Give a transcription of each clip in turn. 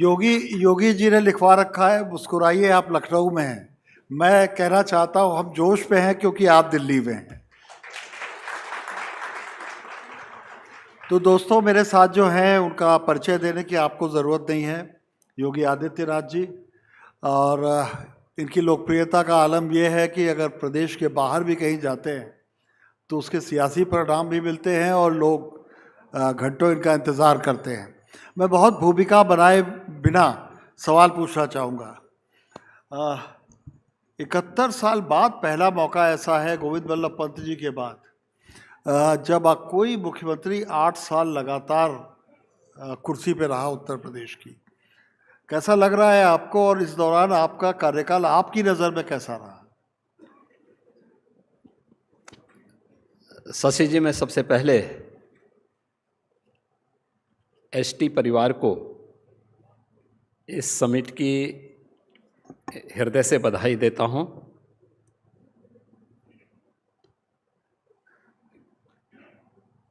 योगी योगी जी ने लिखवा रखा है, मुस्कुराइए आप लखनऊ में हैं। मैं कहना चाहता हूं हम जोश पे हैं क्योंकि आप दिल्ली में हैं। तो दोस्तों, मेरे साथ जो हैं उनका परिचय देने की आपको ज़रूरत नहीं है। योगी आदित्यनाथ जी, और इनकी लोकप्रियता का आलम यह है कि अगर प्रदेश के बाहर भी कहीं जाते हैं तो उसके सियासी परिणाम भी मिलते हैं और लोग घंटों इनका इंतज़ार करते हैं। मैं बहुत भूमिका बनाए बिना सवाल पूछना चाहूँगा। 71 साल बाद पहला मौका ऐसा है गोविंद बल्लभ पंत जी के बाद, जब कोई मुख्यमंत्री 8 साल लगातार कुर्सी पे रहा उत्तर प्रदेश की। कैसा लग रहा है आपको, और इस दौरान आपका कार्यकाल आपकी नज़र में कैसा रहा? शशि जी, मैं सबसे पहले एसटी परिवार को इस समिट की हृदय से बधाई देता हूं।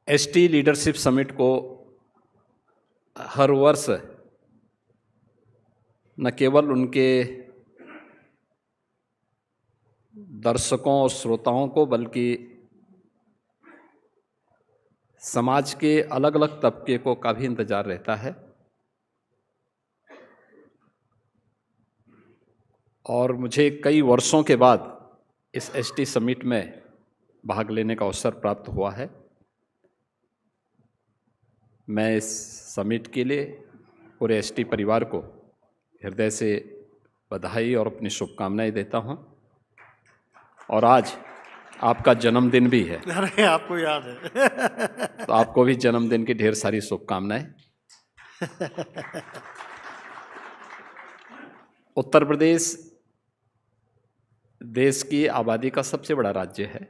एसटी लीडरशिप समिट को हर वर्ष न केवल उनके दर्शकों और श्रोताओं को बल्कि समाज के अलग अलग तबके को का भी इंतजार रहता है। और मुझे कई वर्षों के बाद इस एसटी समिट में भाग लेने का अवसर प्राप्त हुआ है। मैं इस समिट के लिए पूरे एसटी परिवार को हृदय से बधाई और अपनी शुभकामनाएं देता हूं। और आज आपका जन्मदिन भी है। अरे, आपको याद है। तो आपको भी जन्मदिन की ढेर सारी शुभकामनाएं। उत्तर प्रदेश देश की आबादी का सबसे बड़ा राज्य है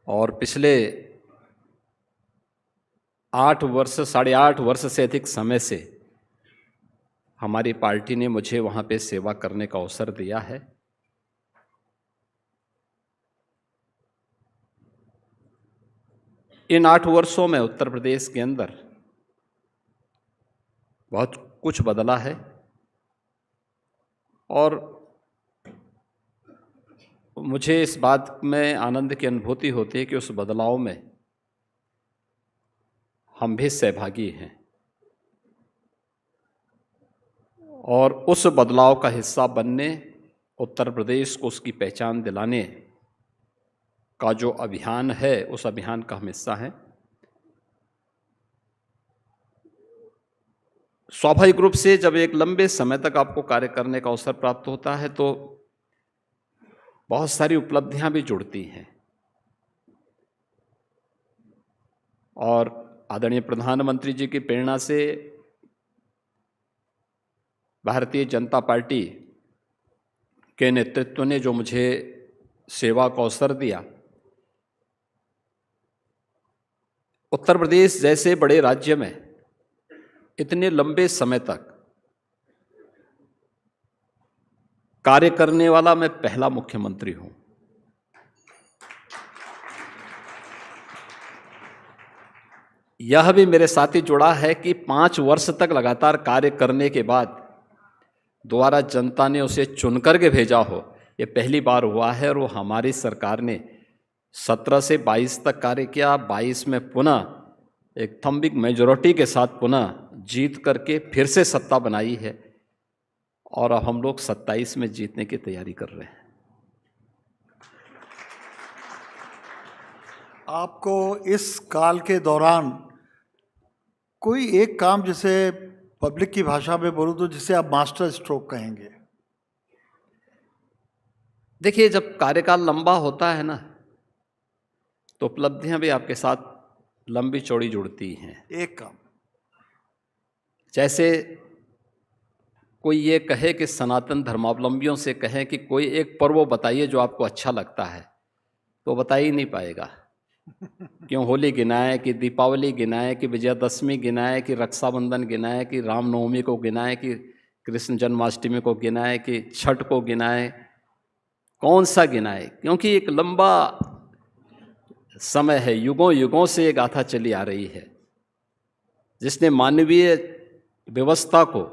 और पिछले 8.5 वर्ष से अधिक समय से हमारी पार्टी ने मुझे वहाँ पे सेवा करने का अवसर दिया है। इन 8 वर्षों में उत्तर प्रदेश के अंदर बहुत कुछ बदला है और मुझे इस बात में आनंद की अनुभूति होती है कि उस बदलाव में हम भी सहभागी हैं और उस बदलाव का हिस्सा बनने, उत्तर प्रदेश को उसकी पहचान दिलाने का जो अभियान है, उस अभियान का हम हिस्सा हैं। स्वाभाविक रूप से जब एक लंबे समय तक आपको कार्य करने का अवसर प्राप्त होता है तो बहुत सारी उपलब्धियां भी जुड़ती हैं और आदरणीय प्रधानमंत्री जी की प्रेरणा से भारतीय जनता पार्टी के नेतृत्व ने जो मुझे सेवा का अवसर दिया, उत्तर प्रदेश जैसे बड़े राज्य में इतने लंबे समय तक कार्य करने वाला मैं पहला मुख्यमंत्री हूं। यह भी मेरे साथ ही जुड़ा है कि 5 वर्ष तक लगातार कार्य करने के बाद दोबारा जनता ने उसे चुनकर के भेजा हो, यह पहली बार हुआ है। और वो हमारी सरकार ने 17 से 22 तक कार्य किया, 22 में पुनः एक थम्बिक मेजॉरिटी के साथ पुनः जीत करके फिर से सत्ता बनाई है और अब हम लोग 27 में जीतने की तैयारी कर रहे हैं। आपको इस काल के दौरान कोई एक काम, जिसे पब्लिक की भाषा में बोलूं तो जिसे आप मास्टर स्ट्रोक कहेंगे? देखिए, जब कार्यकाल लंबा होता है ना तो उपलब्धियां भी आपके साथ लंबी चौड़ी जुड़ती हैं। एक काम, जैसे कोई ये कहे कि सनातन धर्मावलंबियों से कहें कि कोई एक पर्व बताइए जो आपको अच्छा लगता है, तो बता ही नहीं पाएगा। क्यों होली गिनाए कि दीपावली गिनाए कि विजयादशमी गिनाए कि रक्षाबंधन गिनाए कि रामनवमी को गिनाए कि कृष्ण जन्माष्टमी को गिनाए कि छठ को गिनाए, कौन सा गिनाए? क्योंकि एक लंबा समय है, युगों युगों से ये गाथा चली आ रही है। जिसने मानवीय व्यवस्था को,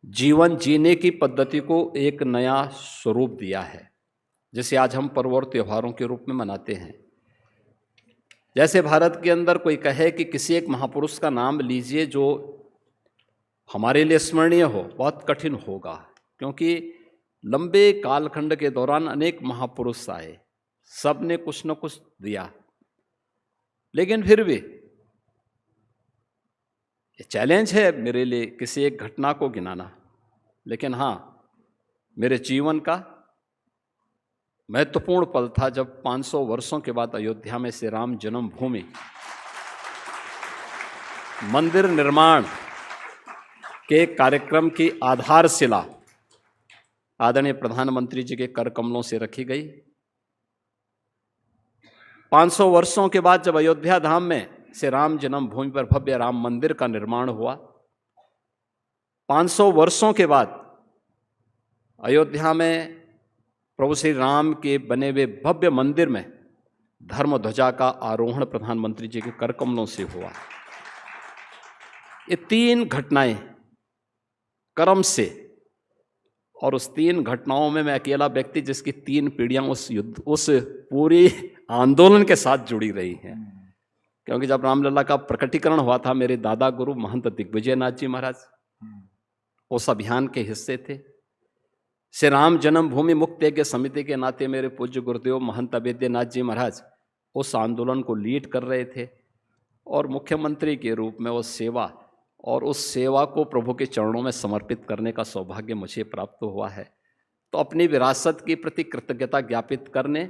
जीवन जीने की पद्धति को एक नया स्वरूप दिया है, जिसे आज हम पर्व और त्योहारों के रूप में मनाते हैं। जैसे भारत के अंदर कोई कहे कि किसी एक महापुरुष का नाम लीजिए जो हमारे लिए स्मरणीय हो, बहुत कठिन होगा, क्योंकि लंबे कालखंड के दौरान अनेक महापुरुष आए, सब ने कुछ न कुछ दिया, लेकिन फिर भी ये चैलेंज है मेरे लिए किसी एक घटना को गिनाना। लेकिन हाँ, मेरे जीवन का महत्वपूर्ण पल था जब 500 वर्षों के बाद अयोध्या में श्री राम जन्मभूमि मंदिर निर्माण के कार्यक्रम की आधारशिला आदरणीय प्रधानमंत्री जी के कर कमलों से रखी गई। 500 वर्षों के बाद जब अयोध्या धाम में से राम जन्मभूमि पर भव्य राम मंदिर का निर्माण हुआ, 500 वर्षों के बाद अयोध्या में प्रभु श्री राम के बने हुए भव्य मंदिर में धर्म ध्वजा का आरोहण प्रधानमंत्री जी के कर कमलों से हुआ। ये 3 घटनाएं क्रम से, और उस 3 घटनाओं में मैं अकेला व्यक्ति जिसकी 3 पीढ़ियां उस पूरी आंदोलन के साथ जुड़ी रही हैं। क्योंकि जब रामलला का प्रकटीकरण हुआ था, मेरे दादा गुरु महंत दिग्विजय नाथ जी महाराज उस अभियान के हिस्से थे। श्री राम जन्मभूमि मुक्त यज्ञ समिति के नाते मेरे पूज्य गुरुदेव महंत अवेद्यनाथ जी महाराज उस आंदोलन को लीड कर रहे थे, और मुख्यमंत्री के रूप में वो सेवा, और उस सेवा को प्रभु के चरणों में समर्पित करने का सौभाग्य मुझे प्राप्त हुआ है। तो अपनी विरासत के प्रति कृतज्ञता ज्ञापित करने,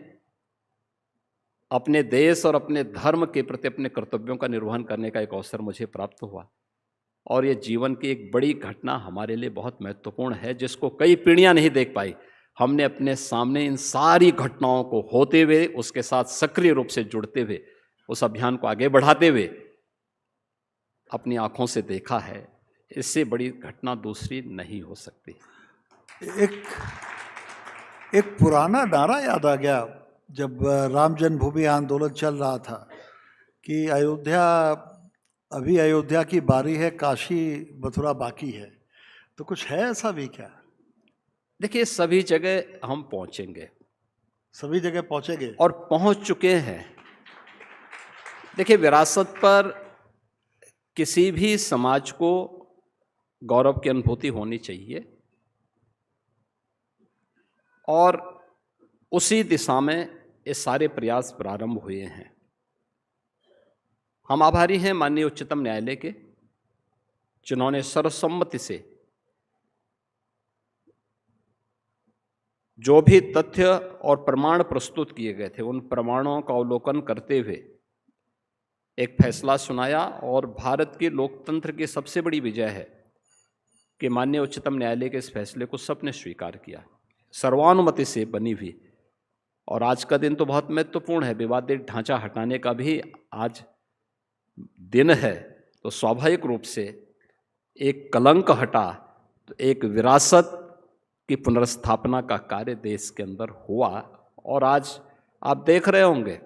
अपने देश और अपने धर्म के प्रति अपने कर्तव्यों का निर्वहन करने का एक अवसर मुझे प्राप्त हुआ। और ये जीवन की एक बड़ी घटना हमारे लिए बहुत महत्वपूर्ण है, जिसको कई पीढ़ियां नहीं देख पाई। हमने अपने सामने इन सारी घटनाओं को होते हुए, उसके साथ सक्रिय रूप से जुड़ते हुए, उस अभियान को आगे बढ़ाते हुए अपनी आंखों से देखा है। इससे बड़ी घटना दूसरी नहीं हो सकती। एक पुराना नारा याद आ गया जब राम जन्मभूमि आंदोलन चल रहा था कि अयोध्या की बारी है, काशी मथुरा बाकी है। तो कुछ है ऐसा भी क्या? देखिए, सभी जगह हम पहुंचेंगे, सभी जगह पहुंचेंगे और पहुंच चुके हैं। देखिए, विरासत पर किसी भी समाज को गौरव की अनुभूति होनी चाहिए, और उसी दिशा में ये सारे प्रयास प्रारंभ हुए हैं। हम आभारी हैं माननीय उच्चतम न्यायालय के, जिन्होंने सर्वसम्मति से जो भी तथ्य और प्रमाण प्रस्तुत किए गए थे, उन प्रमाणों का अवलोकन करते हुए एक फैसला सुनाया। और भारत के लोकतंत्र की सबसे बड़ी विजय है कि माननीय उच्चतम न्यायालय के इस फैसले को सबने स्वीकार किया, सर्वानुमति से बनी हुई। और आज का दिन तो बहुत महत्वपूर्ण है, विवादित ढांचा हटाने का भी आज दिन है। तो स्वाभाविक रूप से एक कलंक हटा, तो एक विरासत की पुनर्स्थापना का कार्य देश के अंदर हुआ। और आज आप देख रहे होंगे,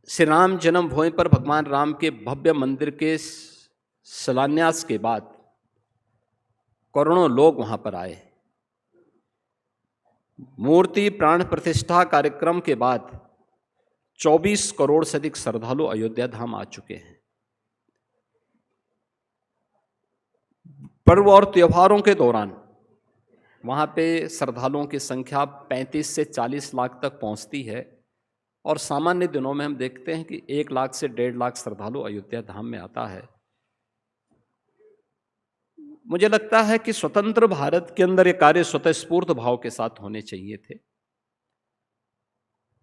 श्री राम जन्मभूमि पर भगवान राम के भव्य मंदिर के शिलान्यास के बाद करोड़ों लोग वहां पर आए। मूर्ति प्राण प्रतिष्ठा कार्यक्रम के बाद 24 करोड़ से अधिक श्रद्धालु अयोध्या धाम आ चुके हैं। पर्व और त्योहारों के दौरान वहां पे श्रद्धालुओं की संख्या 35 से 40 लाख तक पहुंचती है, और सामान्य दिनों में हम देखते हैं कि 1 लाख से 1.5 लाख श्रद्धालु अयोध्या धाम में आता है। मुझे लगता है कि स्वतंत्र भारत के अंदर ये कार्य स्वतःस्फूर्त भाव के साथ होने चाहिए थे।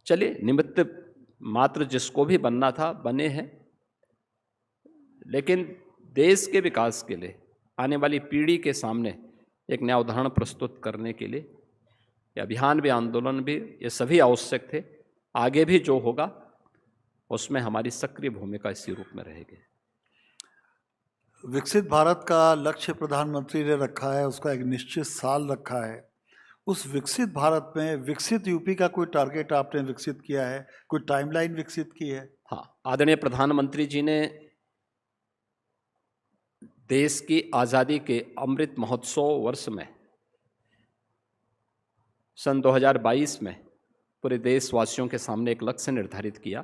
चलिए, निमित्त मात्र जिसको भी बनना था बने हैं, लेकिन देश के विकास के लिए, आने वाली पीढ़ी के सामने एक नया उदाहरण प्रस्तुत करने के लिए ये अभियान भी, आंदोलन भी, ये सभी आवश्यक थे। आगे भी जो होगा उसमें हमारी सक्रिय भूमिका इसी रूप में रहेगी। विकसित भारत का लक्ष्य प्रधानमंत्री ने रखा है, उसका एक निश्चित साल रखा है, उस विकसित भारत में विकसित यूपी का कोई टारगेट आपने विकसित किया है, कोई टाइमलाइन विकसित की है? हाँ, आदरणीय प्रधानमंत्री जी ने देश की आज़ादी के अमृत महोत्सव वर्ष में सन 2022 में पूरे देशवासियों के सामने एक लक्ष्य निर्धारित किया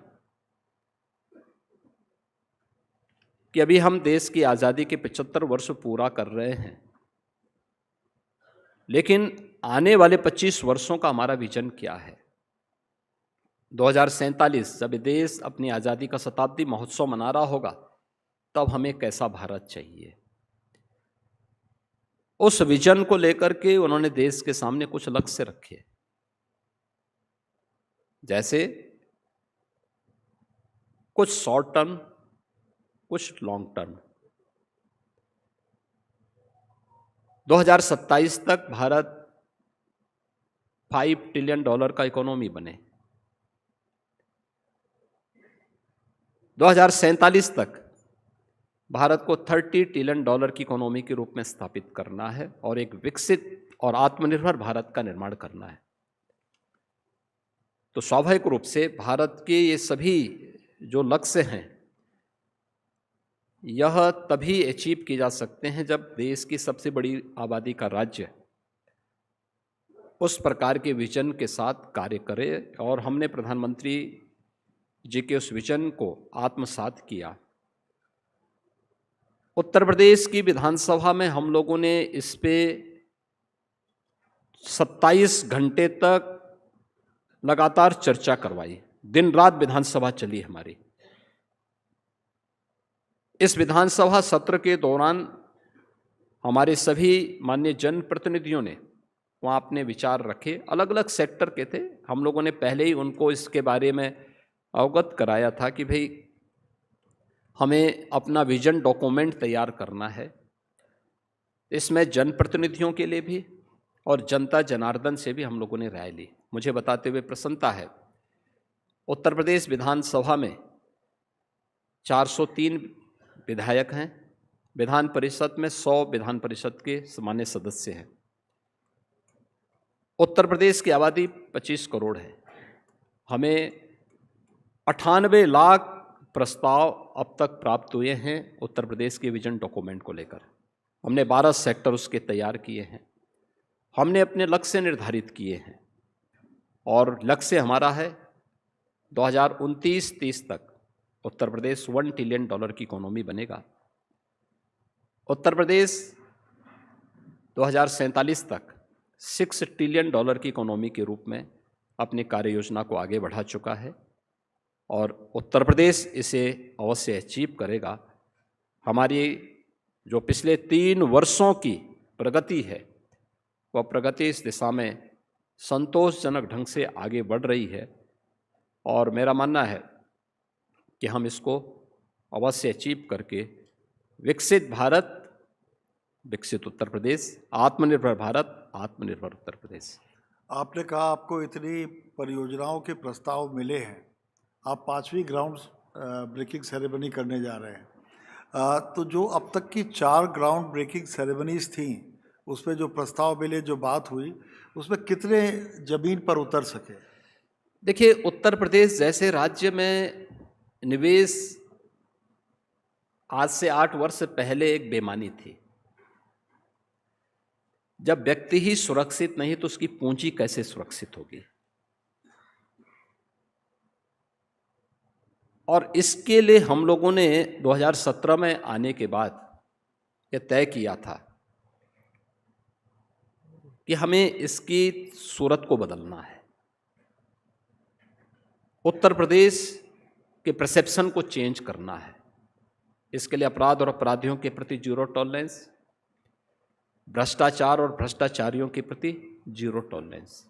कि अभी हम देश की आज़ादी के 75 वर्ष पूरा कर रहे हैं, लेकिन आने वाले 25 वर्षों का हमारा विजन क्या है। 2047 जब देश अपनी आज़ादी का शताब्दी महोत्सव मना रहा होगा, तब हमें कैसा भारत चाहिए। उस विजन को लेकर के उन्होंने देश के सामने कुछ लक्ष्य रखे, जैसे कुछ शॉर्ट टर्म, कुछ लॉन्ग टर्म। 2027 तक भारत $5 ट्रिलियन का इकोनॉमी बने। 2047 तक भारत को $30 ट्रिलियन की इकोनॉमी के रूप में स्थापित करना है और एक विकसित और आत्मनिर्भर भारत का निर्माण करना है। तो स्वाभाविक रूप से भारत के ये सभी जो लक्ष्य हैं, यह तभी अचीव किए जा सकते हैं जब देश की सबसे बड़ी आबादी का राज्य उस प्रकार के विजन के साथ कार्य करे। और हमने प्रधानमंत्री जी के उस विजन को आत्मसात किया। उत्तर प्रदेश की विधानसभा में हम लोगों ने इस पे 27 घंटे तक लगातार चर्चा करवाई। दिन रात विधानसभा चली हमारी। इस विधानसभा सत्र के दौरान हमारे सभी माननीय जनप्रतिनिधियों ने वहाँ अपने विचार रखे। अलग अलग सेक्टर के थे। हम लोगों ने पहले ही उनको इसके बारे में अवगत कराया था कि भाई हमें अपना विजन डॉक्यूमेंट तैयार करना है। इसमें जनप्रतिनिधियों के लिए भी और जनता जनार्दन से भी हम लोगों ने राय ली। मुझे बताते हुए प्रसन्नता है, उत्तर प्रदेश विधानसभा में 403 विधायक हैं। विधान परिषद में 100 विधान परिषद के सामान्य सदस्य हैं। उत्तर प्रदेश की आबादी 25 करोड़ है। हमें 98 लाख प्रस्ताव अब तक प्राप्त हुए हैं उत्तर प्रदेश के विजन डॉक्यूमेंट को लेकर। हमने 12 सेक्टर उसके तैयार किए हैं। हमने अपने लक्ष्य निर्धारित किए हैं और लक्ष्य हमारा है 2029-30 तक उत्तर प्रदेश $1 ट्रिलियन की इकोनॉमी बनेगा। उत्तर प्रदेश 2047 तक $6 ट्रिलियन की इकोनॉमी के रूप में अपनी कार्य योजना को आगे बढ़ा चुका है और उत्तर प्रदेश इसे अवश्य अचीव करेगा। हमारी जो पिछले 3 वर्षों की प्रगति है, वह प्रगति इस दिशा में संतोषजनक ढंग से आगे बढ़ रही है और मेरा मानना है कि हम इसको अवश्य अचीव करके विकसित भारत, विकसित उत्तर प्रदेश, आत्मनिर्भर भारत, आत्मनिर्भर उत्तर प्रदेश। आपने कहा आपको इतनी परियोजनाओं के प्रस्ताव मिले हैं, आप 5वीं ग्राउंड ब्रेकिंग सेरेमनी करने जा रहे हैं। तो जो अब तक की 4 ग्राउंड ब्रेकिंग सेरेमनीज थी, उसमें जो प्रस्ताव मिले, जो बात हुई, उसमें कितने जमीन पर उतर सके? देखिए, उत्तर प्रदेश जैसे राज्य में निवेश आज से 8 वर्ष पहले एक बेमानी थी। जब व्यक्ति ही सुरक्षित नहीं तो उसकी पूंजी कैसे सुरक्षित होगी। और इसके लिए हम लोगों ने 2017 में आने के बाद यह तय किया था कि हमें इसकी सूरत को बदलना है। उत्तर प्रदेश के परसेप्शन को चेंज करना है। इसके लिए अपराध और अपराधियों के प्रति जीरो टॉलरेंस, भ्रष्टाचार और भ्रष्टाचारियों के प्रति जीरो टॉलरेंस।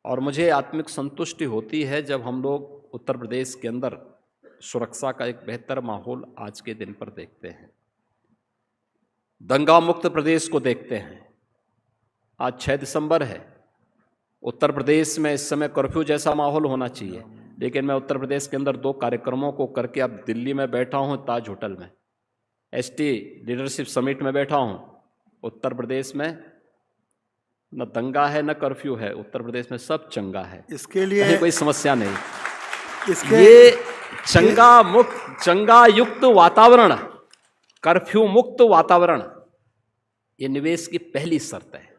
और मुझे आत्मिक संतुष्टि होती है जब हम लोग उत्तर प्रदेश के अंदर सुरक्षा का एक बेहतर माहौल आज के दिन पर देखते हैं। दंगा मुक्त प्रदेश को देखते हैं। आज 6 दिसंबर है। उत्तर प्रदेश में इस समय कर्फ्यू जैसा माहौल होना चाहिए, लेकिन मैं उत्तर प्रदेश के अंदर 2 कार्यक्रमों को करके अब दिल्ली में बैठा हूँ, ताज होटल में ST लीडरशिप समिट में बैठा हूँ। उत्तर प्रदेश में न दंगा है न कर्फ्यू है, उत्तर प्रदेश में सब चंगा है, इसके लिए कहीं कोई समस्या नहीं। इसके ये चंगा युक्त वातावरण, कर्फ्यू मुक्त वातावरण, ये निवेश की पहली शर्त है।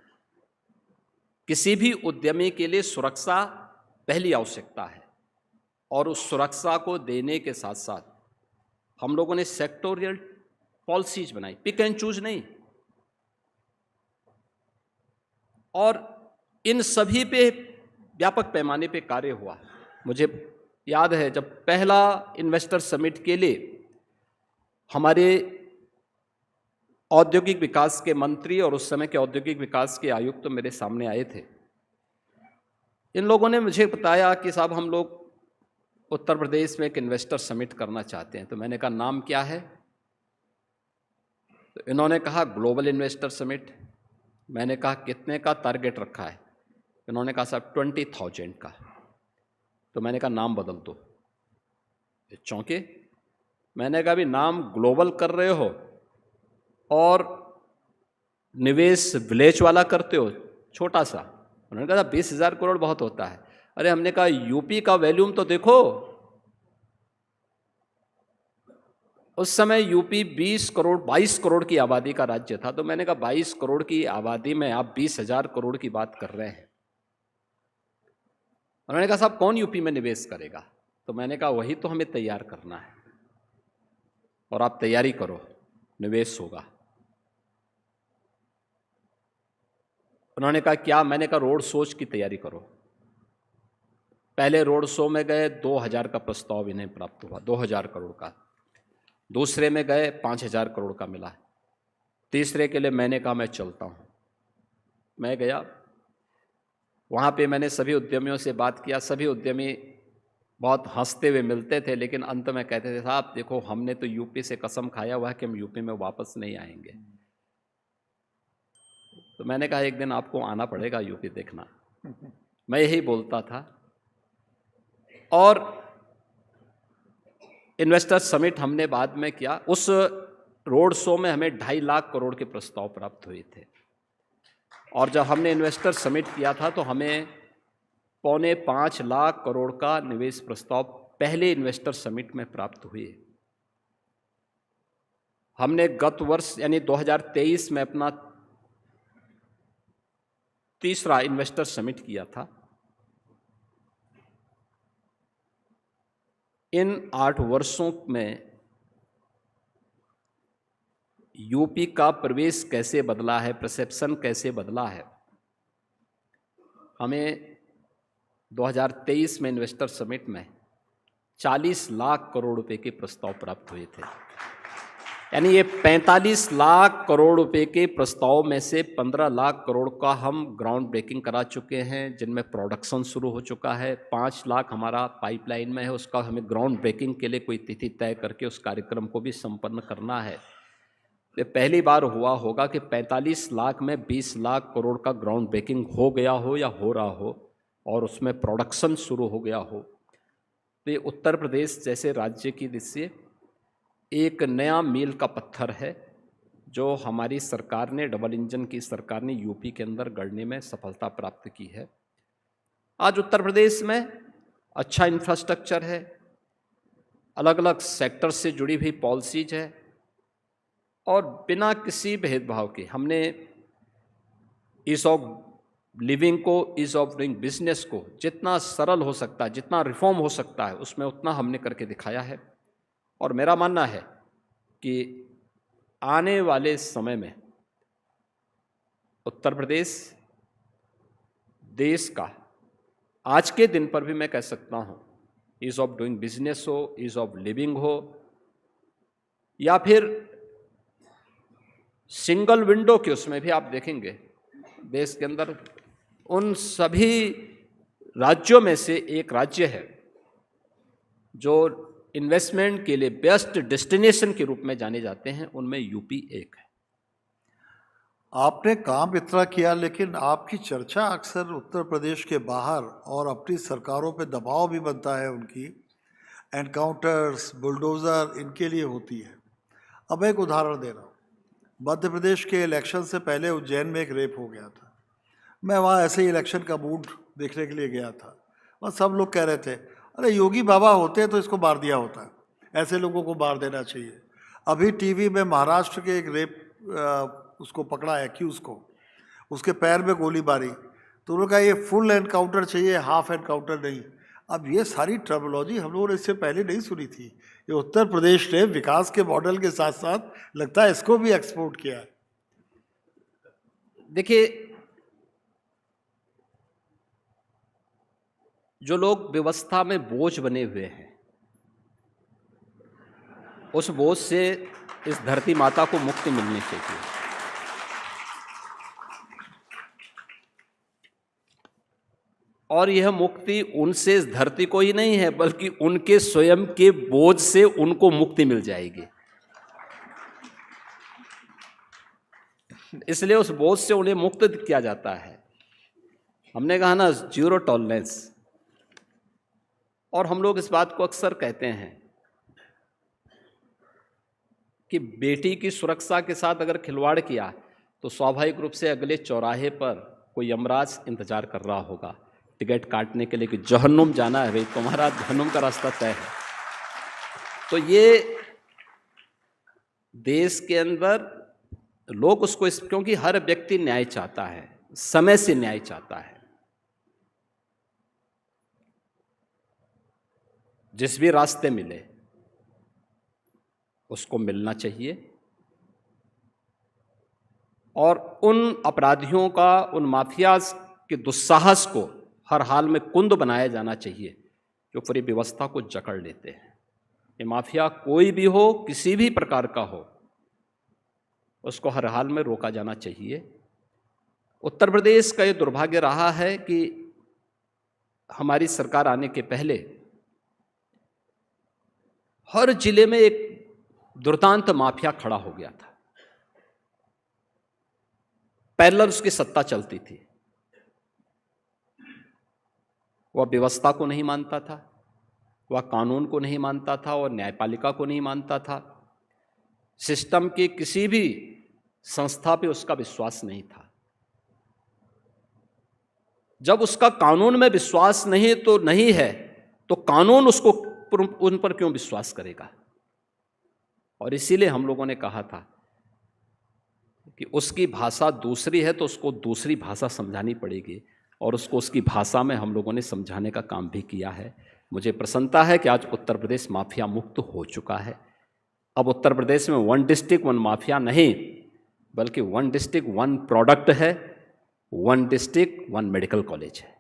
किसी भी उद्यमी के लिए सुरक्षा पहली आवश्यकता है, और उस सुरक्षा को देने के साथ साथ हम लोगों ने सेक्टोरियल पॉलिसीज बनाई, पिक एंड चूज नहीं। और इन सभी पे व्यापक पैमाने पे कार्य हुआ। मुझे याद है जब पहला इन्वेस्टर समिट के लिए हमारे औद्योगिक विकास के मंत्री और उस समय के औद्योगिक विकास के आयुक्त तो मेरे सामने आए थे। इन लोगों ने मुझे बताया कि साहब हम लोग उत्तर प्रदेश में एक इन्वेस्टर समिट करना चाहते हैं। तो मैंने कहा नाम क्या है? तो इन्होंने कहा ग्लोबल इन्वेस्टर समिट। मैंने कहा कितने का टारगेट रखा है? इन्होंने कहा साहब 20,000 का। तो मैंने कहा नाम बदल दो। चौंके। मैंने कहा भी नाम ग्लोबल कर रहे हो और निवेश विलेज वाला करते हो, छोटा सा। उन्होंने कहा 20,000 करोड़ बहुत होता है। अरे हमने कहा यूपी का वॉल्यूम तो देखो। उस समय यूपी 20 करोड़ 22 करोड़ की आबादी का राज्य था। तो मैंने कहा 22 करोड़ की आबादी में आप 20,000 करोड़ की बात कर रहे हैं। उन्होंने कहा साहब कौन यूपी में निवेश करेगा? तो मैंने कहा वही तो हमें तैयार करना है, और आप तैयारी करो, निवेश होगा। उन्होंने कहा क्या? मैंने कहा रोड शोज की तैयारी करो। पहले रोड शो में गए, 2,000 का प्रस्ताव इन्हें प्राप्त हुआ, 2,000 करोड़ का। दूसरे में गए, 5,000 करोड़ का मिला। तीसरे के लिए मैंने कहा मैं चलता हूँ। मैं गया, वहाँ पे मैंने सभी उद्यमियों से बात किया। सभी उद्यमी बहुत हंसते हुए मिलते थे, लेकिन अंत में कहते थे साहब देखो हमने तो यूपी से कसम खाया हुआ है कि हम यूपी में वापस नहीं आएंगे। तो मैंने कहा एक दिन आपको आना पड़ेगा यूपी देखना। मैं यही बोलता था। और इन्वेस्टर समिट हमने बाद में किया। उस रोड शो में हमें 2.5 लाख करोड़ के प्रस्ताव प्राप्त हुए थे, और जब हमने इन्वेस्टर समिट किया था तो हमें 4.25 लाख करोड़ का निवेश प्रस्ताव पहले इन्वेस्टर समिट में प्राप्त हुए। हमने गत वर्ष यानी 2023 में अपना तीसरा इन्वेस्टर समिट किया था। इन 8 वर्षों में यूपी का प्रवेश कैसे बदला है, परसेप्शन कैसे बदला है। हमें 2023 में इन्वेस्टर समिट में 40 लाख करोड़ रुपए के प्रस्ताव प्राप्त हुए थे। यानी ये 45 लाख करोड़ रुपए के प्रस्ताव में से 15 लाख करोड़ का हम ग्राउंड ब्रेकिंग करा चुके हैं, जिनमें प्रोडक्शन शुरू हो चुका है। 5 लाख हमारा पाइपलाइन में है, उसका हमें ग्राउंड ब्रेकिंग के लिए कोई तिथि तय करके उस कार्यक्रम को भी संपन्न करना है। ये पहली बार हुआ होगा कि 45 लाख में 20 लाख करोड़ का ग्राउंड ब्रेकिंग हो गया हो या हो रहा हो, और उसमें प्रोडक्शन शुरू हो गया हो। तो ये उत्तर प्रदेश जैसे राज्य की दृष्टि एक नया मील का पत्थर है, जो हमारी सरकार ने, डबल इंजन की सरकार ने यूपी के अंदर गढ़ने में सफलता प्राप्त की है। आज उत्तर प्रदेश में अच्छा इंफ्रास्ट्रक्चर है, अलग अलग सेक्टर से जुड़ी हुई पॉलिसीज है, और बिना किसी भेदभाव के हमने ईज ऑफ लिविंग को, ईज ऑफ डूइंग बिजनेस को जितना सरल हो सकता है, जितना रिफॉर्म हो सकता है, उसमें उतना हमने करके दिखाया है। और मेरा मानना है कि आने वाले समय में उत्तर प्रदेश देश का, आज के दिन पर भी मैं कह सकता हूँ, ईज ऑफ डूइंग बिजनेस हो, ईज ऑफ लिविंग हो, या फिर सिंगल विंडो के उसमें भी आप देखेंगे देश के अंदर उन सभी राज्यों में से एक राज्य है जो इन्वेस्टमेंट के लिए बेस्ट डेस्टिनेशन के रूप में जाने जाते हैं, उनमें यूपी एक है। आपने काम इतना किया, लेकिन आपकी चर्चा अक्सर उत्तर प्रदेश के बाहर और अपनी सरकारों पे दबाव भी बनता है, उनकी एनकाउंटर्स, बुलडोज़र इनके लिए होती है। अब एक उदाहरण दे रहा हूँ। मध्य प्रदेश के इलेक्शन से पहले उज्जैन में एक रेप हो गया था। मैं वहाँ ऐसे ही इलेक्शन का मूड देखने के लिए गया था और सब लोग कह रहे थे अरे योगी बाबा होते तो इसको मार दिया होता, ऐसे लोगों को मार देना चाहिए। अभी टीवी में महाराष्ट्र के एक रेप उसको पकड़ा, एक्यूज को, उसके पैर में गोली मारी, तो उन्होंने कहा ये फुल एनकाउंटर चाहिए, हाफ एनकाउंटर नहीं। अब ये सारी ट्रमोलॉजी हम लोगों ने इससे पहले नहीं सुनी थी। ये उत्तर प्रदेश ने विकास के मॉडल के साथ साथ लगता है इसको भी एक्सपोर्ट किया है। देखिए, जो लोग व्यवस्था में बोझ बने हुए हैं, उस बोझ से इस धरती माता को मुक्ति मिलनी चाहिए। और यह मुक्ति उनसे इस धरती को ही नहीं है, बल्कि उनके स्वयं के बोझ से उनको मुक्ति मिल जाएगी। इसलिए उस बोझ से उन्हें मुक्त किया जाता है। हमने कहा ना, जीरो टॉलरेंस। और हम लोग इस बात को अक्सर कहते हैं कि बेटी की सुरक्षा के साथ अगर खिलवाड़ किया तो स्वाभाविक रूप से अगले चौराहे पर कोई यमराज इंतजार कर रहा होगा टिकट काटने के लिए कि जहन्नुम जाना है भाई, तुम्हारा जहन्नुम का रास्ता तय है। तो ये देश के अंदर लोग उसको क्योंकि हर व्यक्ति न्याय चाहता है, समय से न्याय चाहता है। जिस भी रास्ते मिले उसको मिलना चाहिए। और उन अपराधियों का, उन माफियाज के दुस्साहस को हर हाल में कुंद बनाया जाना चाहिए जो पूरी व्यवस्था को जकड़ लेते हैं। ये माफिया कोई भी हो, किसी भी प्रकार का हो, उसको हर हाल में रोका जाना चाहिए। उत्तर प्रदेश का ये दुर्भाग्य रहा है कि हमारी सरकार आने के पहले हर जिले में एक दुर्दांत माफिया खड़ा हो गया था। पैरेलल उसकी सत्ता चलती थी। वह व्यवस्था को नहीं मानता था, वह कानून को नहीं मानता था और न्यायपालिका को नहीं मानता था। सिस्टम की किसी भी संस्था पे उसका विश्वास नहीं था। जब उसका कानून में विश्वास नहीं है तो कानून उसको उन पर क्यों विश्वास करेगा। और इसीलिए हम लोगों ने कहा था कि उसकी भाषा दूसरी है तो उसको दूसरी भाषा समझानी पड़ेगी, और उसको उसकी भाषा में हम लोगों ने समझाने का काम भी किया है। मुझे प्रसन्नता है कि आज उत्तर प्रदेश माफिया मुक्त हो चुका है। अब उत्तर प्रदेश में 1 डिस्ट्रिक्ट 1 माफिया नहीं, बल्कि 1 डिस्ट्रिक्ट 1 प्रोडक्ट है, 1 डिस्ट्रिक्ट 1 मेडिकल कॉलेज है।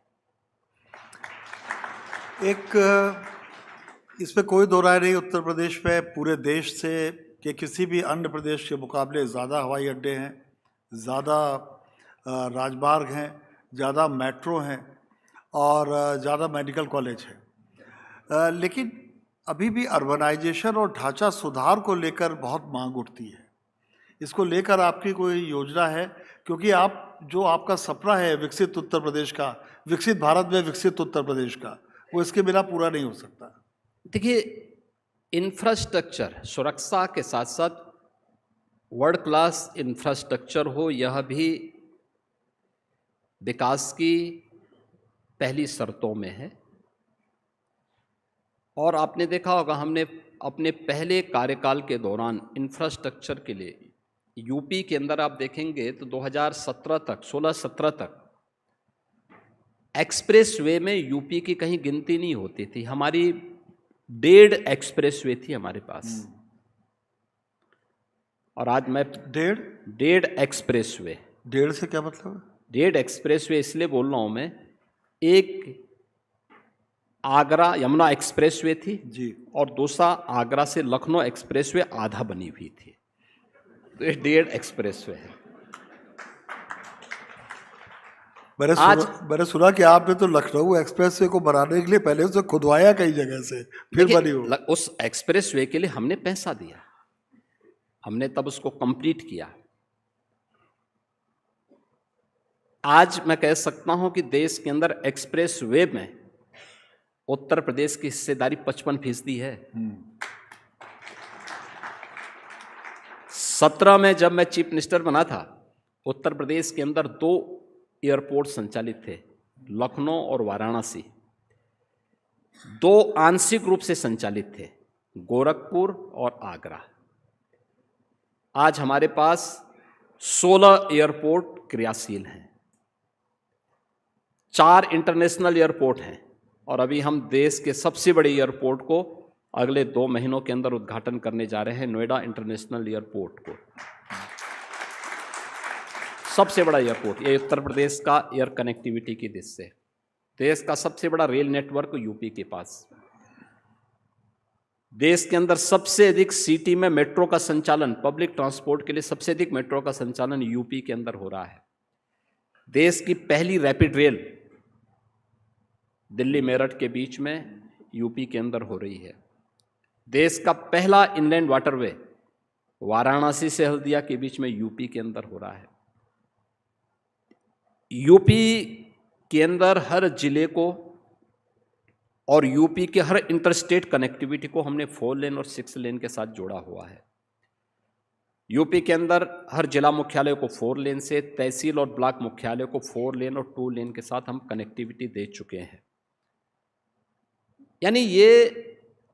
एक इसमें कोई दो राय नहीं, उत्तर प्रदेश में पूरे देश से के किसी भी अन्य प्रदेश के मुकाबले ज़्यादा हवाई अड्डे हैं, ज़्यादा राजमार्ग हैं, ज़्यादा मेट्रो हैं और ज़्यादा मेडिकल कॉलेज हैं। लेकिन अभी भी अर्बनाइजेशन और ढांचा सुधार को लेकर बहुत मांग उठती है। इसको लेकर आपकी कोई योजना है? क्योंकि आपका सपना है विकसित उत्तर प्रदेश का, विकसित भारत में विकसित उत्तर प्रदेश का, वो इसके बिना पूरा नहीं हो सकता। देखिए, इंफ्रास्ट्रक्चर सुरक्षा के साथ साथ वर्ल्ड क्लास इंफ्रास्ट्रक्चर हो, यह भी विकास की पहली शर्तों में है। और आपने देखा होगा, हमने अपने पहले कार्यकाल के दौरान इंफ्रास्ट्रक्चर के लिए यूपी के अंदर आप देखेंगे तो 2017 तक, 16-17 तक एक्सप्रेस वे में यूपी की कहीं गिनती नहीं होती थी। हमारी 1.5 एक्सप्रेस वे थी हमारे पास। और आज मैं 1.5 एक्सप्रेस वे, 1.5 से क्या मतलब है? 1.5 एक्सप्रेस वे इसलिए बोल रहा हूं मैं, एक आगरा यमुना एक्सप्रेस वे थी जी, और दूसरा आगरा से लखनऊ एक्सप्रेस वे आधा बनी हुई थी। तो ये 1.5 एक्सप्रेस वे है। मैंने सुना कि आपने तो लखनऊ एक्सप्रेस वे को बनाने के लिए पहले उसे खुदवाया कई जगह से, फिर बनी हो। उस एक्सप्रेस वे के लिए हमने पैसा दिया, हमने तब उसको कंप्लीट किया। आज मैं कह सकता हूं कि देश के अंदर एक्सप्रेस वे में उत्तर प्रदेश की हिस्सेदारी 55% है। 17 में जब मैं चीफ मिनिस्टर बना था, उत्तर प्रदेश के अंदर 2 एयरपोर्ट संचालित थे, लखनऊ और वाराणसी। 2 आंशिक रूप से संचालित थे, गोरखपुर और आगरा। आज हमारे पास 16 एयरपोर्ट क्रियाशील हैं, 4 इंटरनेशनल एयरपोर्ट हैं, और अभी हम देश के सबसे बड़े एयरपोर्ट को अगले 2 महीनों के अंदर उद्घाटन करने जा रहे हैं, नोएडा इंटरनेशनल एयरपोर्ट को। सबसे बड़ा एयरपोर्ट, ये उत्तर प्रदेश का एयर कनेक्टिविटी की दृष्टि से देश का सबसे बड़ा रेल नेटवर्क यूपी के पास। देश के अंदर सबसे अधिक सिटी में मेट्रो का संचालन, पब्लिक ट्रांसपोर्ट के लिए सबसे अधिक मेट्रो का संचालन यूपी के अंदर हो रहा है। देश की पहली रैपिड रेल दिल्ली मेरठ के बीच में यूपी के अंदर हो रही है। देश का पहला इनलैंड वाटरवे वाराणसी से हल्दिया के बीच में यूपी के अंदर हो रहा है। यूपी के अंदर हर जिले को और यूपी के हर इंटरस्टेट कनेक्टिविटी को हमने 4 लेन और 6 लेन के साथ जोड़ा हुआ है। यूपी के अंदर हर जिला मुख्यालय को 4 लेन से, तहसील और ब्लॉक मुख्यालय को 4 लेन और 2 लेन के साथ हम कनेक्टिविटी दे चुके हैं। यानी ये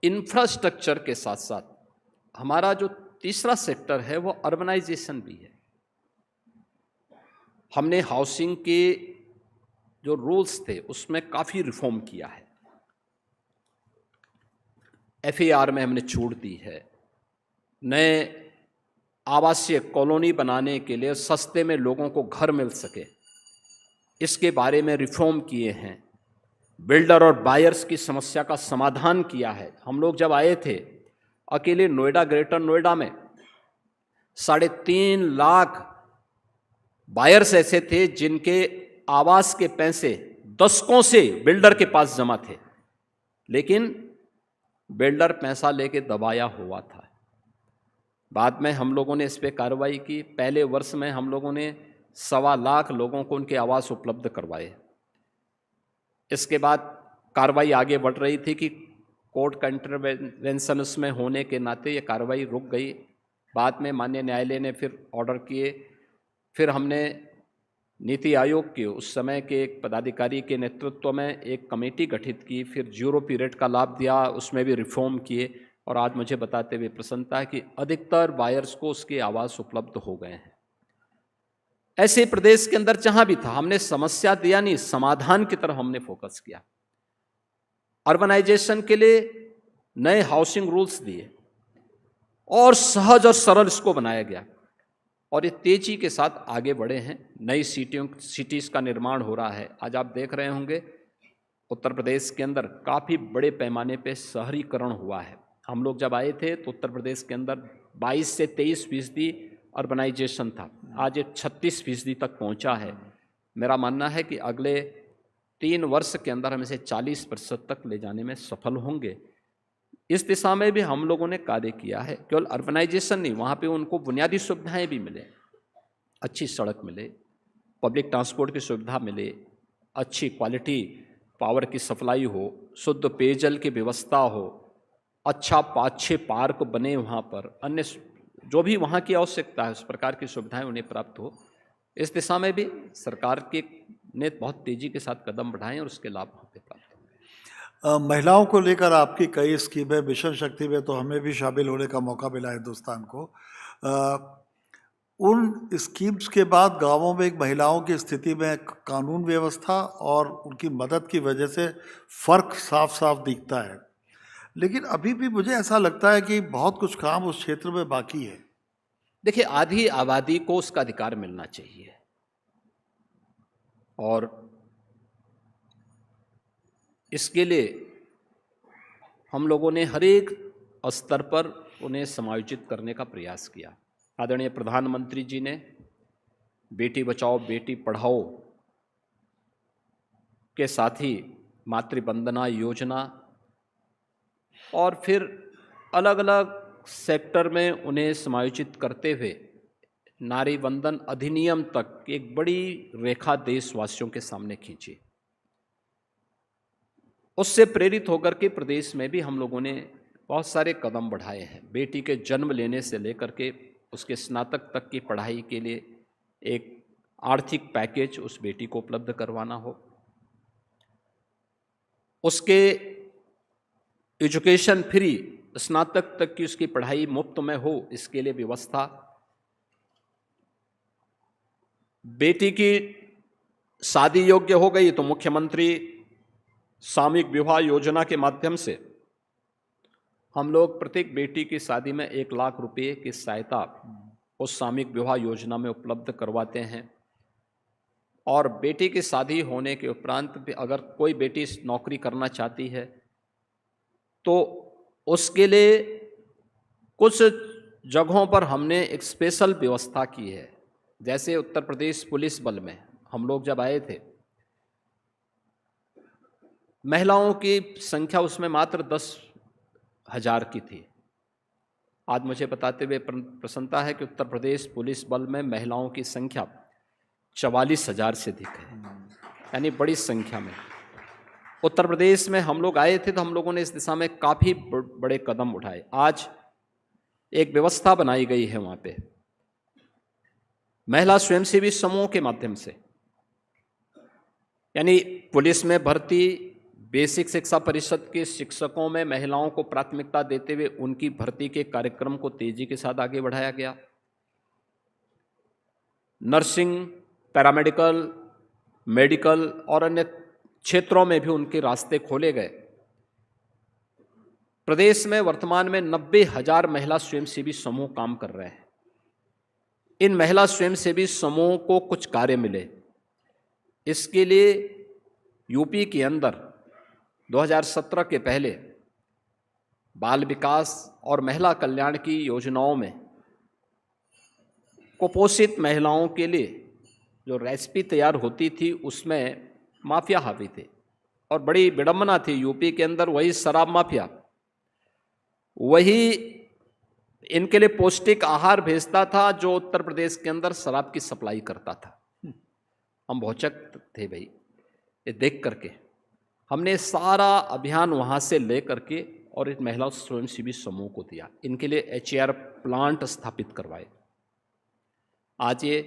इंफ्रास्ट्रक्चर के साथ साथ हमारा जो तीसरा सेक्टर है वो अर्बनाइजेशन भी है। हमने हाउसिंग के जो रूल्स थे उसमें काफ़ी रिफॉर्म किया है। FAR में हमने छूट दी है, नए आवासीय कॉलोनी बनाने के लिए सस्ते में लोगों को घर मिल सके, इसके बारे में रिफॉर्म किए हैं। बिल्डर और बायर्स की समस्या का समाधान किया है। हम लोग जब आए थे, अकेले नोएडा, ग्रेटर नोएडा में 3.5 लाख बायर्स ऐसे थे जिनके आवास के पैसे दशकों से बिल्डर के पास जमा थे, लेकिन बिल्डर पैसा लेके दबाया हुआ था। बाद में हम लोगों ने इस पर कार्रवाई की। पहले वर्ष में हम लोगों ने 1.25 लाख लोगों को उनके आवास उपलब्ध करवाए। इसके बाद कार्रवाई आगे बढ़ रही थी कि कोर्ट का इंटरवेंशन उसमें होने के नाते ये कार्रवाई रुक गई। बाद में माननीय न्यायालय ने फिर ऑर्डर किए। फिर हमने नीति आयोग के उस समय के एक पदाधिकारी के नेतृत्व में एक कमेटी गठित की, फिर 0 पीरियड का लाभ दिया, उसमें भी रिफॉर्म किए, और आज मुझे बताते हुए प्रसन्नता है कि अधिकतर बायर्स को उसके आवास उपलब्ध हो गए हैं। ऐसे प्रदेश के अंदर जहां भी था, हमने समस्या दिया नहीं, समाधान की तरफ हमने फोकस किया। अर्बनाइजेशन के लिए नए हाउसिंग रूल्स दिए और सहज और सरल इसको बनाया गया, और ये तेजी के साथ आगे बढ़े हैं। नई सिटीज़ का निर्माण हो रहा है। आज आप देख रहे होंगे उत्तर प्रदेश के अंदर काफ़ी बड़े पैमाने पे शहरीकरण हुआ है। हम लोग जब आए थे तो उत्तर प्रदेश के अंदर 22 से 23% अर्बनाइजेशन था, आज ये 36% तक पहुंचा है। मेरा मानना है कि अगले 3 वर्ष के अंदर हम इसे 40% तक ले जाने में सफल होंगे। इस दिशा में भी हम लोगों ने कार्य किया है। केवल अर्बनाइजेशन नहीं, वहाँ पे उनको बुनियादी सुविधाएं भी मिले, अच्छी सड़क मिले, पब्लिक ट्रांसपोर्ट की सुविधा मिले, अच्छी क्वालिटी पावर की सप्लाई हो, शुद्ध पेयजल की व्यवस्था हो, अच्छे पार्क बने, वहाँ पर अन्य जो भी वहाँ की आवश्यकता है उस प्रकार की सुविधाएं उन्हें प्राप्त हो। इस दिशा में भी सरकार के ने बहुत तेजी के साथ कदम बढ़ाए और उसके लाभ वहाँ पे प्राप्त हो। महिलाओं को लेकर आपकी कई स्कीमें, मिशन शक्ति में तो हमें भी शामिल होने का मौका मिला हिंदुस्तान को। उन स्कीम्स के बाद गांवों में एक महिलाओं की स्थिति में कानून व्यवस्था और उनकी मदद की वजह से फ़र्क साफ साफ दिखता है, लेकिन अभी भी मुझे ऐसा लगता है कि बहुत कुछ काम उस क्षेत्र में बाकी है। देखिए, आधी आबादी को उसका अधिकार मिलना चाहिए, और इसके लिए हम लोगों ने हर एक स्तर पर उन्हें समायोजित करने का प्रयास किया। आदरणीय प्रधानमंत्री जी ने बेटी बचाओ बेटी पढ़ाओ के साथ ही मातृवंदना योजना और फिर अलग अलग सेक्टर में उन्हें समायोजित करते हुए नारी वंदन अधिनियम तक एक बड़ी रेखा देशवासियों के सामने खींची। उससे प्रेरित होकर के प्रदेश में भी हम लोगों ने बहुत सारे कदम बढ़ाए हैं। बेटी के जन्म लेने से लेकर के उसके स्नातक तक की पढ़ाई के लिए एक आर्थिक पैकेज उस बेटी को उपलब्ध करवाना हो, उसके एजुकेशन फ्री स्नातक तक की उसकी पढ़ाई मुफ्त में हो, इसके लिए व्यवस्था, बेटी की शादी योग्य हो गई तो मुख्यमंत्री सामूहिक विवाह योजना के माध्यम से हम लोग प्रत्येक बेटी की शादी में 1 लाख रुपए की सहायता उस सामूहिक विवाह योजना में उपलब्ध करवाते हैं। और बेटी की शादी होने के उपरांत भी अगर कोई बेटी नौकरी करना चाहती है तो उसके लिए कुछ जगहों पर हमने एक स्पेशल व्यवस्था की है। जैसे उत्तर प्रदेश पुलिस बल में हम लोग जब आए थे, महिलाओं की संख्या उसमें मात्र 10,000 की थी। आज मुझे बताते हुए प्रसन्नता है कि उत्तर प्रदेश पुलिस बल में महिलाओं की संख्या 44,000 से अधिक है, यानी बड़ी संख्या में। उत्तर प्रदेश में हम लोग आए थे तो हम लोगों ने इस दिशा में काफ़ी बड़े कदम उठाए। आज एक व्यवस्था बनाई गई है वहाँ पे महिला स्वयंसेवी समूह के माध्यम से, यानी पुलिस में भर्ती बेसिक शिक्षा परिषद के शिक्षकों में महिलाओं को प्राथमिकता देते हुए उनकी भर्ती के कार्यक्रम को तेजी के साथ आगे बढ़ाया गया। नर्सिंग, पैरामेडिकल, मेडिकल और अन्य क्षेत्रों में भी उनके रास्ते खोले गए। प्रदेश में वर्तमान में 90,000 महिला स्वयंसेवी समूह काम कर रहे हैं। इन महिला स्वयंसेवी समूहों को कुछ कार्य मिले, इसके लिए यूपी के अंदर 2017 के पहले बाल विकास और महिला कल्याण की योजनाओं में कुपोषित महिलाओं के लिए जो रेसिपी तैयार होती थी उसमें माफिया हावी थे और बड़ी विडंबना थी। यूपी के अंदर वही शराब माफिया वही इनके लिए पौष्टिक आहार भेजता था जो उत्तर प्रदेश के अंदर शराब की सप्लाई करता था। हम भौचक थे भाई ये देख करके। हमने सारा अभियान वहाँ से ले करके और इस महिला स्वयंसेवी समूह को दिया, इनके लिए HAR प्लांट स्थापित करवाए। आज ये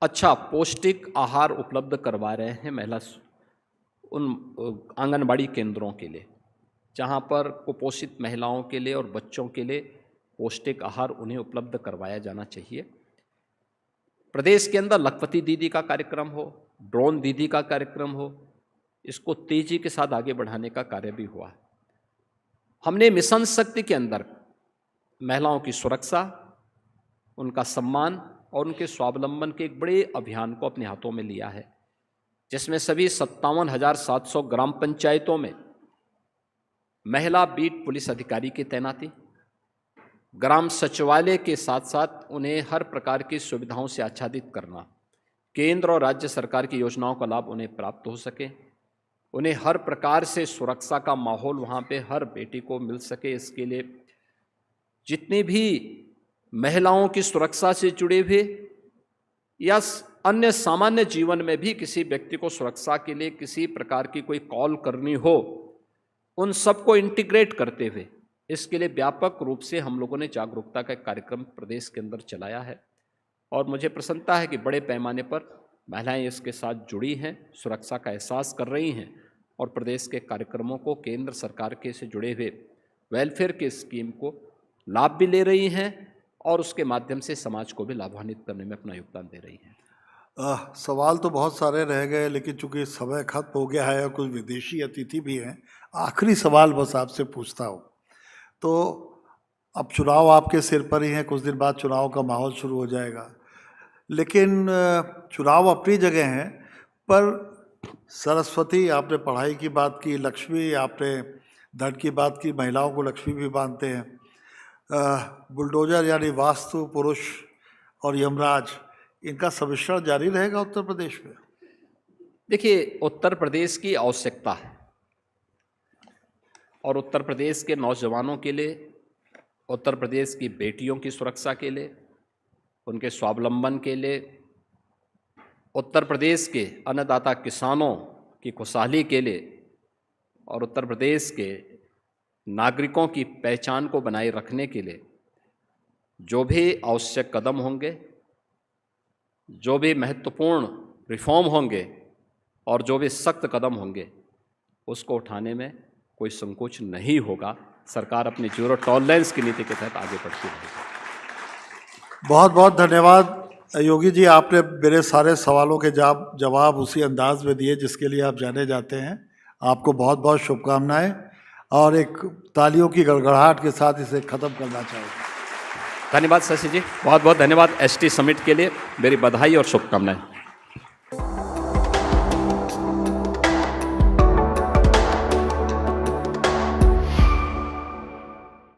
अच्छा पौष्टिक आहार उपलब्ध करवा रहे हैं महिला उन आंगनबाड़ी केंद्रों के लिए, जहाँ पर कुपोषित महिलाओं के लिए और बच्चों के लिए पौष्टिक आहार उन्हें उपलब्ध करवाया जाना चाहिए। प्रदेश के अंदर लखपति दीदी का कार्यक्रम हो, ड्रोन दीदी का कार्यक्रम हो, इसको तेजी के साथ आगे बढ़ाने का कार्य भी हुआ। हमने मिशन शक्ति के अंदर महिलाओं की सुरक्षा, उनका सम्मान और उनके स्वावलंबन के एक बड़े अभियान को अपने हाथों में लिया है, जिसमें सभी 57,700 ग्राम पंचायतों में महिला बीट पुलिस अधिकारी की तैनाती, ग्राम सचिवालय के साथ साथ उन्हें हर प्रकार की सुविधाओं से आच्छादित करना, केंद्र और राज्य सरकार की योजनाओं का लाभ उन्हें प्राप्त हो सके, उन्हें हर प्रकार से सुरक्षा का माहौल वहाँ पे हर बेटी को मिल सके। इसके लिए जितनी भी महिलाओं की सुरक्षा से जुड़े हुए या अन्य सामान्य जीवन में भी किसी व्यक्ति को सुरक्षा के लिए किसी प्रकार की कोई कॉल करनी हो, उन सबको इंटीग्रेट करते हुए इसके लिए व्यापक रूप से हम लोगों ने जागरूकता का कार्यक्रम प्रदेश के अंदर चलाया है। और मुझे प्रसन्नता है कि बड़े पैमाने पर महिलाएं इसके साथ जुड़ी हैं, सुरक्षा का एहसास कर रही हैं और प्रदेश के कार्यक्रमों को केंद्र सरकार के से जुड़े हुए वेलफेयर के स्कीम को लाभ भी ले रही हैं और उसके माध्यम से समाज को भी लाभान्वित करने में अपना योगदान दे रही हैं। सवाल तो बहुत सारे रह गए, लेकिन चूंकि समय खत्म हो गया है और कुछ विदेशी अतिथि भी हैं, आखिरी सवाल बस आपसे पूछता हूँ। तो अब चुनाव आपके सिर पर ही हैं, कुछ दिन बाद चुनाव का माहौल शुरू हो जाएगा, लेकिन चुनाव अपनी जगह हैं, पर सरस्वती आपने पढ़ाई की बात की, लक्ष्मी आपने धन की बात की, महिलाओं को लक्ष्मी भी मानते हैं, बुलडोजर यानी वास्तु पुरुष और यमराज, इनका सम्मिश्रण जारी रहेगा उत्तर प्रदेश में? देखिए, उत्तर प्रदेश की आवश्यकता है और उत्तर प्रदेश के नौजवानों के लिए, उत्तर प्रदेश की बेटियों की सुरक्षा के लिए, उनके स्वावलंबन के लिए, उत्तर प्रदेश के अन्नदाता किसानों की खुशहाली के लिए और उत्तर प्रदेश के नागरिकों की पहचान को बनाए रखने के लिए जो भी आवश्यक कदम होंगे जो भी महत्वपूर्ण रिफॉर्म होंगे और जो भी सख्त कदम होंगे उसको उठाने में कोई संकोच नहीं होगा। सरकार अपनी जीरो टॉलरेंस की नीति के तहत आगे बढ़ती रहेगी। बहुत बहुत धन्यवाद योगी जी, आपने मेरे सारे सवालों के जवाब उसी अंदाज में दिए जिसके लिए आप जाने जाते हैं। आपको बहुत बहुत शुभकामनाएं और एक तालियों की गड़गड़ाहट के साथ इसे ख़त्म करना चाहूँगा। धन्यवाद शशि जी, बहुत बहुत धन्यवाद। एसटी समिट के लिए मेरी बधाई और शुभकामनाएं।